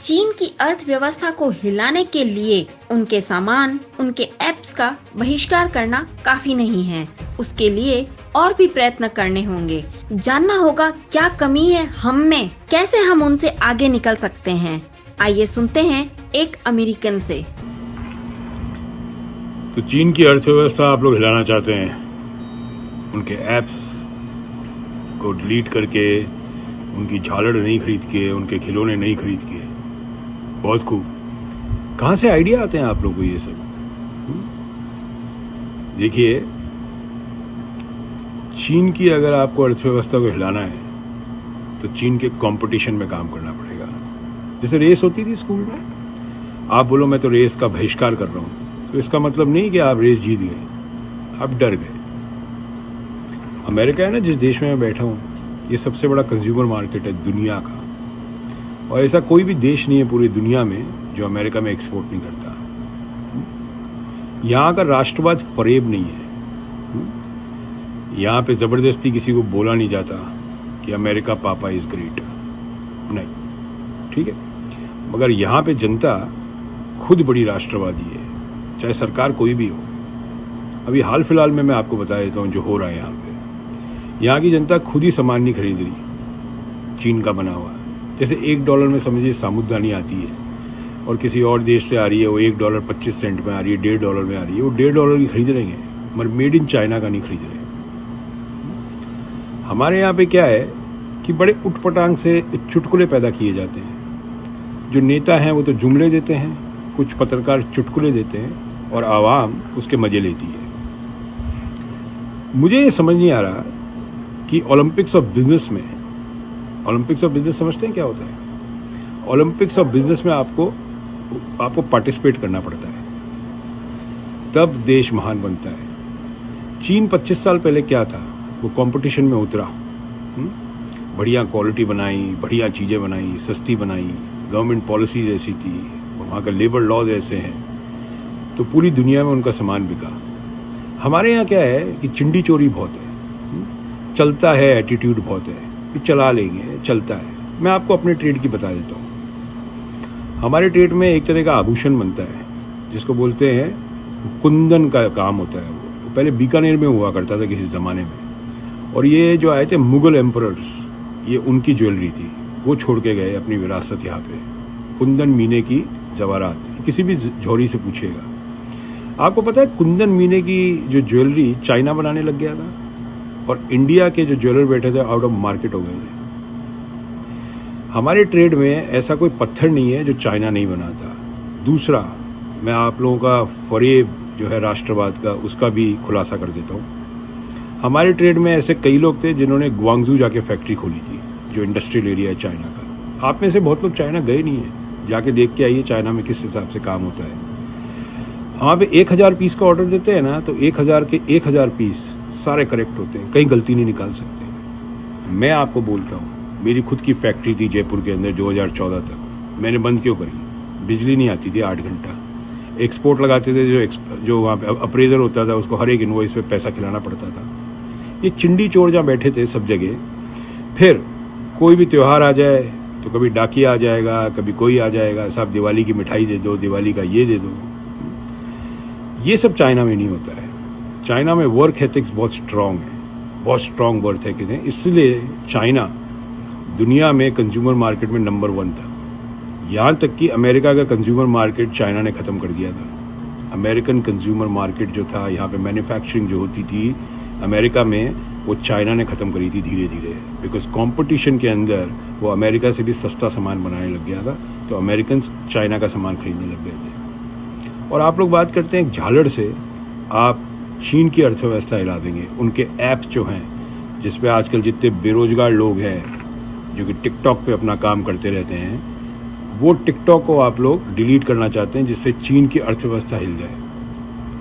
चीन की अर्थव्यवस्था को हिलाने के लिए उनके सामान, उनके ऐप्स का बहिष्कार करना काफी नहीं है। उसके लिए और भी प्रयत्न करने होंगे। जानना होगा क्या कमी है हम में, कैसे हम उनसे आगे निकल सकते हैं। आइए सुनते हैं एक अमेरिकन से। तो चीन की अर्थव्यवस्था आप लोग हिलाना चाहते हैं, उनके ऐप्स को डिलीट करके, उनकी झालड़ नहीं खरीद के, उनके खिलौने नहीं खरीद के। बहुत खूब। कहाँ से आइडिया आते हैं आप लोग को ये सब? देखिए, चीन की अगर आपको अर्थव्यवस्था को हिलाना है तो चीन के कंपटीशन में काम करना पड़ेगा। जैसे रेस होती थी स्कूल में, आप बोलो मैं तो रेस का बहिष्कार कर रहा हूं, तो इसका मतलब नहीं कि आप रेस जीत गए, आप डर गए। अमेरिका है ना, जिस देश में मैं बैठा हूं, ये सबसे बड़ा कंज्यूमर मार्केट है दुनिया का, और ऐसा कोई भी देश नहीं है पूरी दुनिया में जो अमेरिका में एक्सपोर्ट नहीं करता। यहाँ का राष्ट्रवाद फरेब नहीं है। यहाँ पे जबरदस्ती किसी को बोला नहीं जाता कि अमेरिका पापा इज ग्रेट, नहीं, ठीक है। मगर यहाँ पे जनता खुद बड़ी राष्ट्रवादी है, चाहे सरकार कोई भी हो। अभी हाल फिलहाल में मैं आपको बता देता हूँ जो हो रहा है यहाँ पे। यहाँ की जनता खुद ही सामान नहीं खरीद रही चीन का बना हुआ। जैसे $1 में समझिए साबुदानी आती है और किसी और देश से आ रही है, वो $1.25 में आ रही है, $1.5 में आ रही है, वो $1.5 की खरीद रहे हैं, मगर मेड इन चाइना का नहीं खरीद रहे। हमारे यहाँ पे क्या है कि बड़े उटपटांग से चुटकुले पैदा किए जाते हैं। जो नेता हैं वो तो जुमले देते हैं, कुछ पत्रकार चुटकुले देते हैं और आवाम उसके मजे लेती है। मुझे ये समझ नहीं आ रहा कि ओलंपिक्स ऑफ बिजनेस में, ओलंपिक्स ऑफ बिजनेस समझते हैं क्या होता है? ओलंपिक्स ऑफ बिजनेस में आपको पार्टिसिपेट करना पड़ता है, तब देश महान बनता है। चीन 25 साल पहले क्या था, वो कंपटीशन में उतरा, बढ़िया क्वालिटी बनाई, बढ़िया चीज़ें बनाई, सस्ती बनाई, गवर्नमेंट पॉलिसीज ऐसी थी, वहाँ का लेबर लॉज ऐसे हैं, तो पूरी दुनिया में उनका सामान बिका। हमारे यहाँ क्या है कि चिंडी चोरी बहुत है, चलता है, एटीट्यूड बहुत है कि चला लेंगे, चलता है। मैं आपको अपने ट्रेड की बता देता हूँ। हमारे ट्रेड में एक तरह का आभूषण बनता है जिसको बोलते हैं कुंदन का काम होता है। वो पहले बीकानेर में हुआ करता था किसी ज़माने में, और ये जो आए थे मुगल एम्परर्स, ये उनकी ज्वेलरी थी, वो छोड़ के गए अपनी विरासत यहाँ पे। कुंदन मीने की जवाहरात, किसी भी झोरी से पूछिएगा। आपको पता है कुंदन मीने की जो ज्वेलरी चाइना बनाने लग गया था, और इंडिया के जो ज्वेलर बैठे थे आउट ऑफ मार्केट हो गए थे। हमारे ट्रेड में ऐसा कोई पत्थर नहीं है जो चाइना नहीं बनाता। दूसरा, मैं आप लोगों का फरेब जो है राष्ट्रवाद का, उसका भी खुलासा कर देता हूँ। हमारे ट्रेड में ऐसे कई लोग थे जिन्होंने ग्वांगजू जाके फैक्ट्री खोली थी, जो इंडस्ट्रियल एरिया है चाइना का। आप में से बहुत लोग चाइना गए नहीं है, जाके देख के आइए चाइना में किस हिसाब से काम होता है। वहाँ पे 1000 पीस का ऑर्डर देते हैं ना, तो 1000 के 1000 पीस सारे करेक्ट होते हैं, कहीं गलती नहीं निकाल सकते। मैं आपको बोलता हूँ, मेरी खुद की फैक्ट्री थी जयपुर के अंदर 2014 तक। मैंने बंद क्यों करी? बिजली नहीं आती थी 8 घंटा। एक्सपोर्ट लगाते थे, जो वहाँ पे अप्रेजर होता था उसको हर एक इनवॉइस पे पैसा खिलाना पड़ता था। ये चिंडी चोर जहाँ बैठे थे सब जगह। फिर कोई भी त्यौहार आ जाए तो कभी डाकिया आ जाएगा, कभी कोई आ जाएगा, साहब दिवाली की मिठाई दे दो, दिवाली का ये दे दो। ये सब चाइना में नहीं होता है। चाइना में वर्क एथिक्स बहुत स्ट्रांग है, बहुत स्ट्रांग वर्क एथिक्स है। इसलिए चाइना दुनिया में कंज्यूमर मार्केट में नंबर 1 था। यहाँ तक कि अमेरिका का कंज्यूमर मार्केट चाइना ने ख़त्म कर दिया था। अमेरिकन कंज्यूमर मार्केट जो था, यहाँ पे मैन्युफैक्चरिंग जो होती थी अमेरिका में, वो चाइना ने ख़त्म करी थी धीरे धीरे। बिकॉज कंपटीशन के अंदर वो अमेरिका से भी सस्ता सामान बनाने लग गया था, तो अमेरिकन चाइना का सामान खरीदने लग गए थे। और आप लोग बात करते हैं झालड़ से आप चीन की अर्थव्यवस्था हिला देंगे। उनके ऐप्स जो हैं, जिसपे आजकल जितने बेरोजगार लोग हैं जो कि टिकटॉक पे अपना काम करते रहते हैं, वो टिकटॉक को आप लोग डिलीट करना चाहते हैं, जिससे चीन की अर्थव्यवस्था हिल जाए।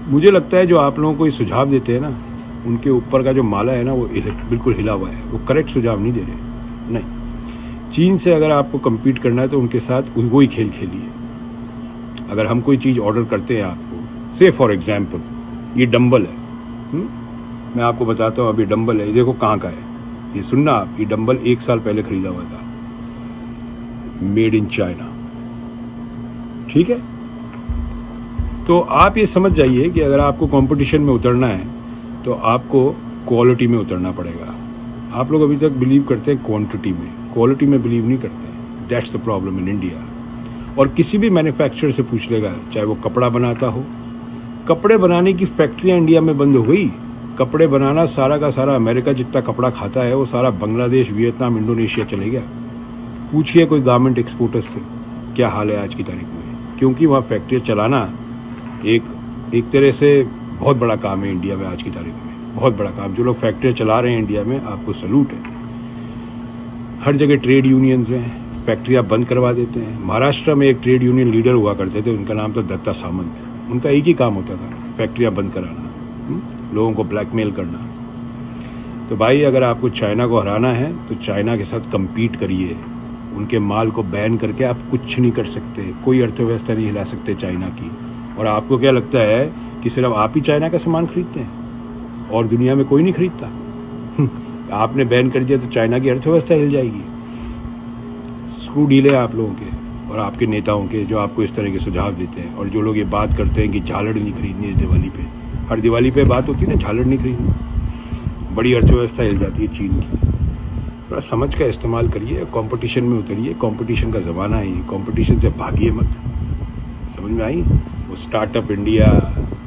मुझे लगता है जो आप लोगों को ये सुझाव देते हैं ना, उनके ऊपर का जो माला है ना, वो बिल्कुल हिला हुआ है। वो करेक्ट सुझाव नहीं दे रहे। नहीं, चीन से अगर आपको कम्पीट करना है तो उनके साथ वही खेल खेलिए। अगर हम कोई चीज़ ऑर्डर करते हैं आपको, से फॉर एग्जाम्पल ये डंबल है, मैं आपको बताता हूँ, अभी डंबल है, ये देखो कहाँ का है, ये सुनना आप, ये डंबल 1 साल पहले खरीदा हुआ था, मेड इन चाइना। ठीक है, तो आप ये समझ जाइए कि अगर आपको कंपटीशन में उतरना है तो आपको क्वालिटी में उतरना पड़ेगा। आप लोग अभी तक बिलीव करते हैं क्वांटिटी में, क्वालिटी में बिलीव नहीं करते। That's the problem in India. और किसी भी मैन्युफैक्चरर से पूछ लेगा, चाहे वो कपड़ा बनाता हो, कपड़े बनाने की फैक्ट्रियां इंडिया में बंद हो गई। कपड़े बनाना सारा का सारा अमेरिका जितना कपड़ा खाता है वो सारा बांग्लादेश, वियतनाम, इंडोनेशिया चले गया। पूछिए कोई गारमेंट एक्सपोर्टर्स से क्या हाल है आज की तारीख में, क्योंकि वहाँ फैक्ट्रियाँ चलाना एक तरह से बहुत बड़ा काम है इंडिया में आज की तारीख में, बहुत बड़ा काम। जो लोग फैक्ट्रियाँ चला रहे हैं इंडिया में, आपको सलूट है। हर जगह ट्रेड यूनियंस हैं, फैक्ट्रियाँ बंद करवा देते हैं। महाराष्ट्र में एक ट्रेड यूनियन लीडर हुआ करते थे, उनका नाम था दत्ता सामंत। उनका एक ही काम होता था, फैक्ट्रियाँ बंद कराना, लोगों को ब्लैकमेल करना। तो भाई अगर आपको चाइना को हराना है तो चाइना के साथ कम्पीट करिए। उनके माल को बैन करके आप कुछ नहीं कर सकते, कोई अर्थव्यवस्था नहीं हिला सकते चाइना की। और आपको क्या लगता है कि सिर्फ आप ही चाइना का सामान खरीदते हैं और दुनिया में कोई नहीं खरीदता? आपने बैन कर दिया तो चाइना की अर्थव्यवस्था हिल जाएगी। स्क्रू डील है आप लोगों के और आपके नेताओं के, जो आपको इस तरह के सुझाव देते हैं। और जो लोग ये बात करते हैं कि झालड़ नहीं खरीदनी इस दिवाली पे, हर दिवाली पे बात होती है ना, झालड़ नहीं खरीदनी, बड़ी अर्थव्यवस्था हिल जाती है चीन की। थोड़ा समझ का इस्तेमाल करिए, कंपटीशन में उतरिए। कंपटीशन का ज़माना है, कंपटीशन से भागिए मत। समझ में आई? वो स्टार्टअप इंडिया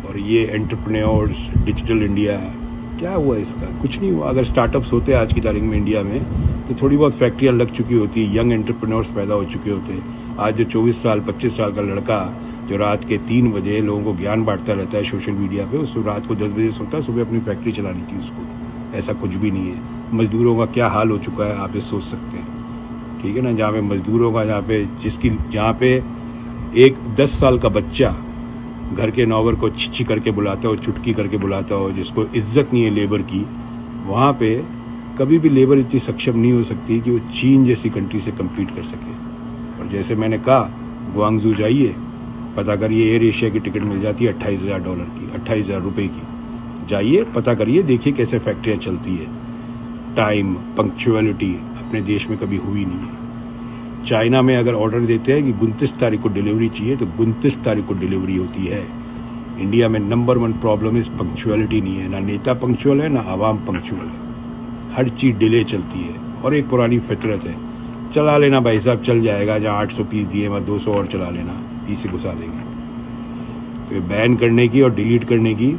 और ये एंटरप्रेन्योर्स, डिजिटल इंडिया, क्या हुआ इसका? कुछ नहीं हुआ। अगर स्टार्टअप्स होते आज की तारीख में इंडिया में तो थोड़ी बहुत फैक्ट्रियाँ लग चुकी होती, यंग एंटरप्रेन्योर्स पैदा हो चुके होते। आज जो 24 साल 25 साल का लड़का जो रात के 3 बजे लोगों को ज्ञान बांटता रहता है सोशल मीडिया पे, उस रात को 10 बजे सोता है, सुबह अपनी फैक्ट्री चलानी थी उसको। ऐसा कुछ भी नहीं है। मजदूरों का क्या हाल हो चुका है आप ये सोच सकते हैं, ठीक है ना? जहाँ पे मजदूरों का, जहाँ पे एक 10 साल का बच्चा घर के नौकर को छिछी करके बुलाता हो, चुटकी करके बुलाता हो, जिसको इज्जत नहीं है लेबर की, वहाँ पे कभी भी लेबर इतनी सक्षम नहीं हो सकती कि वो चीन जैसी कंट्री से कम्पीट कर सके। और जैसे मैंने कहा, ग्वांगजू जाइए, पता करिए एयर एशिया की टिकट मिल जाती है $28,000 की, 28,000 रुपये की। जाइए, पता करिए, देखिए कैसे फैक्ट्रियाँ चलती है। टाइम, पंक्चुअलिटी अपने देश में कभी हुई नहीं है। चाइना में अगर ऑर्डर देते हैं कि 29 तारीख को डिलीवरी चाहिए तो 29 तारीख को डिलीवरी होती है। इंडिया में नंबर 1 प्रॉब्लम इस पंक्चुअलिटी नहीं है। ना नेता पंक्चुअल है, ना आवाम पंक्चुअल है। हर चीज़ डिले चलती है और एक पुरानी फितरत है, चला लेना भाई साहब, चल जाएगा। जहाँ 800 पीस दिए वहाँ 200 और चला लेना, पीस घुसा देंगे। तो ये बैन करने की और डिलीट करने की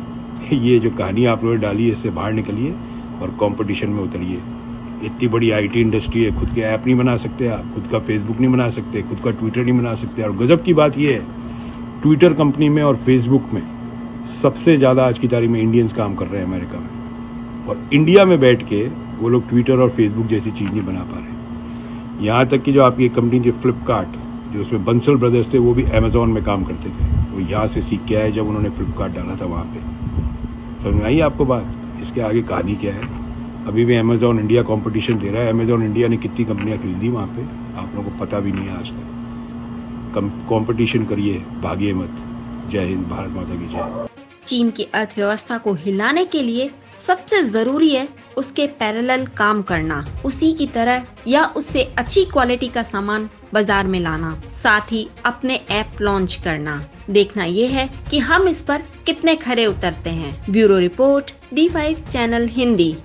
ये जो कहानी आप लोगों ने डाली है, इससे बाहर निकलिए और कंपटीशन में उतरिए। इतनी बड़ी आईटी इंडस्ट्री है, खुद के ऐप नहीं बना सकते आप, खुद का फेसबुक नहीं बना सकते, खुद का ट्विटर नहीं बना सकते। और गजब की बात ये है, ट्विटर कंपनी में और फेसबुक में सबसे ज़्यादा आज की तारीख में इंडियंस काम कर रहे हैं अमेरिका में। और इंडिया में बैठ के वो लोग ट्विटर और फेसबुक जैसी चीज़ नहीं बना पा रहे। यहाँ तक कि जो आपकी एक कंपनी थी फ्लिपकार्ट, जो उसमें बंसल ब्रदर्स थे, वो भी अमेजोन में काम करते थे। वो यहाँ से सीख के आए जब उन्होंने फ्लिपकार्ट डाला था वहाँ पे। समझ में आई आपको बात? इसके आगे कहानी क्या है? अभी भी अमेजोन इंडिया कंपटीशन दे रहा है। अमेजोन इंडिया ने कितनी कंपनियां खरीदी वहाँ पे, आप लोगों को पता भी नहीं है आज तक। कंपटीशन करिए, भागिए मत। जय हिंद, भारत माता की जय। चीन की अर्थव्यवस्था को हिलाने के लिए सबसे जरूरी है उसके पैरेलल काम करना, उसी की तरह या उससे अच्छी क्वालिटी का सामान बाजार में लाना, साथ ही अपने ऐप लॉन्च करना। देखना ये है कि हम इस पर कितने खरे उतरते हैं। Bureau report, D5 channel Hindi.